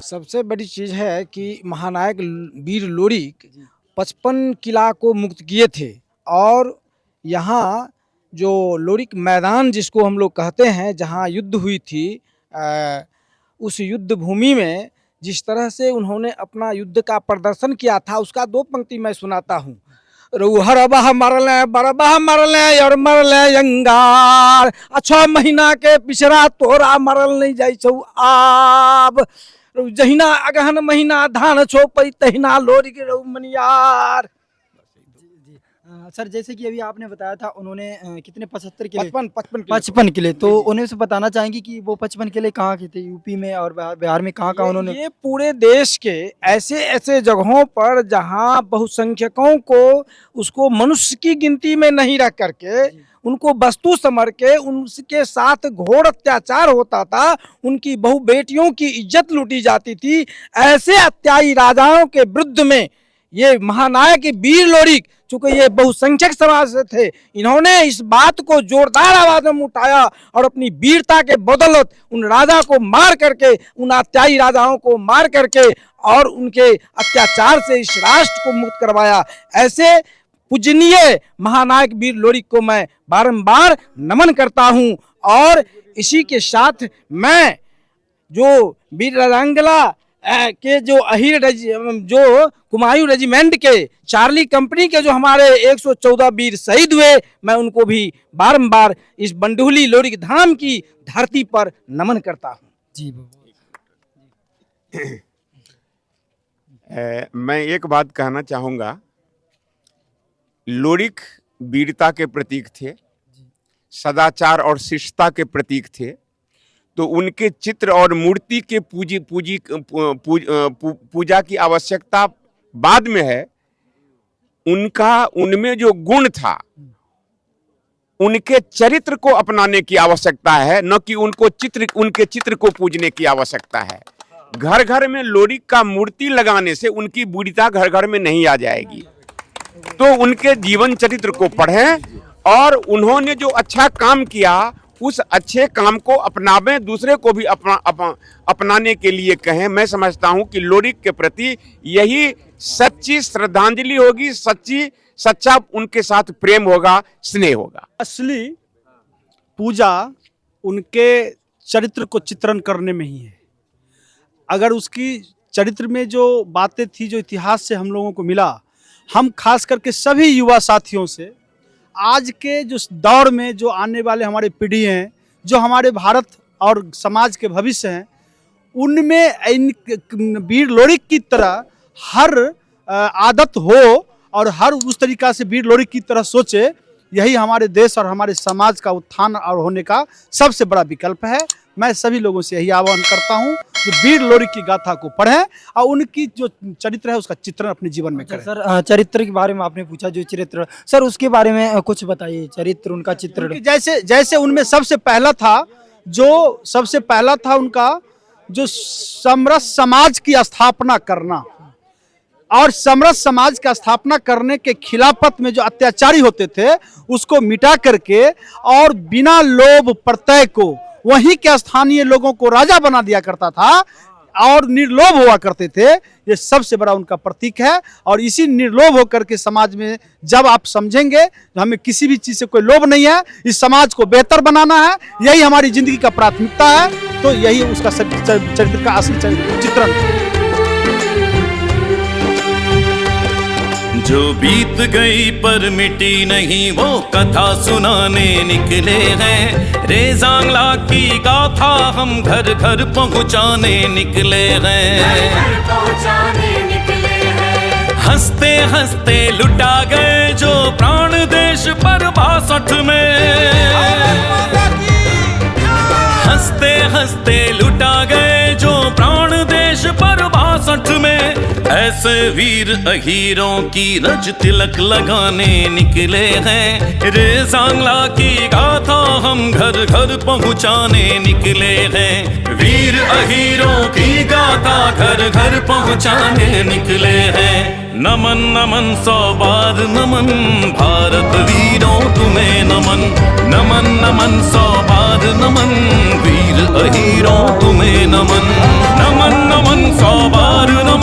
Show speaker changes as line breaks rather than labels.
सबसे बड़ी चीज़ है कि महानायक वीर लोरी 55 किला को मुक्त किए थे और यहाँ जो लोरिक मैदान जिसको हम लोग कहते हैं, जहाँ युद्ध हुई थी, उस युद्ध भूमि में जिस तरह से उन्होंने अपना युद्ध का प्रदर्शन किया था, उसका 2 पंक्ति मैं सुनाता हूँ। रुहर बह मरले बरबह मरले और मरले यंगार, 6 महीना के पिछड़ा तोरा मरल नहीं जाइ छौ आब, जहिना अगहन महीना धान छोपई तहिना लोरी के रहू मनियार।
सर जैसे कि अभी आपने बताया था उन्होंने कितने 75 किले
55
किले, तो उन्हें से बताना चाहेंगे कि वो 55 किले कहाँ के थे, यूपी में और बिहार में कहाँ उन्होंने?
ये पूरे देश के ऐसे ऐसे जगहों पर जहाँ बहुसंख्यकों को उसको मनुष्य की गिनती में नहीं रख करके उनको वस्तु समझ के उनके साथ घोर अत्याचार होता था, उनकी बहु बेटियों की इज्जत लूटी जाती थी। ऐसे अत्याचारी राजाओं के विरुद्ध में ये महानायक वीर लोरी, चूंकि ये बहुसंख्यक समाज से थे, इन्होंने इस बात को जोरदार आवाज में उठाया और अपनी वीरता के बदौलत उन राजा को मार करके, उन अत्याचारी राजाओं को मार करके और उनके अत्याचार से इस राष्ट्र को मुक्त करवाया। ऐसे पूजनीय महानायक वीर लोरी को मैं बारंबार नमन करता हूं। और इसी के साथ मैं जो वीर रंगला के जो अहिर जो कुमायूं रेजिमेंट के चार्ली कंपनी के जो हमारे 114 वीर शहीद हुए, मैं उनको भी बारंबार इस बंडोली लोरी धाम की धरती पर नमन करता हूं।
जी
मैं एक बात कहना चाहूँगा, लोरिक वीरता के प्रतीक थे, सदाचार और शिष्टता के प्रतीक थे, तो उनके चित्र और मूर्ति के पूजा की आवश्यकता बाद में है। उनमें जो गुण था, उनके चरित्र को अपनाने की आवश्यकता है, न कि उनके चित्र को पूजने की आवश्यकता है। घर घर में लोरी का मूर्ति लगाने से उनकी वीरता घर घर में नहीं आ जाएगी। तो उनके जीवन चरित्र को पढ़ें और उन्होंने जो अच्छा काम किया उस अच्छे काम को अपनावें, दूसरे को भी अपनाने के लिए कहें। मैं समझता हूं कि लोरी के प्रति यही सच्ची श्रद्धांजलि होगी, सच्चा उनके साथ प्रेम होगा, स्नेह होगा।
असली पूजा उनके चरित्र को चित्रण करने में ही है। अगर उसकी चरित्र में जो बातें थी, जो इतिहास से हम लोगों को मिला, हम खास करके सभी युवा साथियों से आज के जो दौर में जो आने वाले हमारे पीढ़ी हैं, जो हमारे भारत और समाज के भविष्य हैं, उनमें इन वीर लोरी की तरह हर आदत हो और हर उस तरीक़ा से वीर लोरी की तरह सोचे। यही हमारे देश और हमारे समाज का उत्थान और होने का सबसे बड़ा विकल्प है। मैं सभी लोगों से यही आह्वान करता हूं कि वीर लोरी की गाथा को पढ़ें और उनकी जो चरित्र है उसका चित्रण अपने जीवन में करें।
सर चरित्र के बारे में आपने पूछा, जो चरित्र, सर उसके बारे में कुछ बताइए, चरित्र उनका चित्र।
जैसे उनमें सबसे पहला था उनका जो समरस समाज की स्थापना करना, और समरस समाज का स्थापना करने के खिलाफत में जो अत्याचारी होते थे उसको मिटा करके और बिना लोभ प्रत्यय को वहीं के स्थानीय लोगों को राजा बना दिया करता था और निर्लोभ हुआ करते थे। ये सबसे बड़ा उनका प्रतीक है। और इसी निर्लोभ होकर के समाज में जब आप समझेंगे हमें किसी भी चीज से कोई लोभ नहीं है, इस समाज को बेहतर बनाना है, यही हमारी जिंदगी का प्राथमिकता है, तो यही उसका चरित्र का असली चित्रण।
जो बीत गई पर मिटी नहीं वो कथा सुनाने निकले हैं, रे सांगला की गाथा हम घर घर पहुँचाने निकले हैं। हंसते हंसते लुटा गए जो प्राण देश पर 62 में, हंसते हंसते लुटा गए जो प्राण देश पर 62 में। ऐसे वीर अहीरों की रज तिलक लगाने निकले हैं, रे सांगला की गाथा हम घर घर पहुँचाने निकले हैं। वीर अहीरों की गाथा घर घर पहुँचाने निकले हैं। नमन नमन 100 बार नमन, भारत वीरों तुम्हें नमन। नमन नमन 100 बार नमन, वीर अहीरों तुम्हें नमन। नमन नमन 100 बार नमन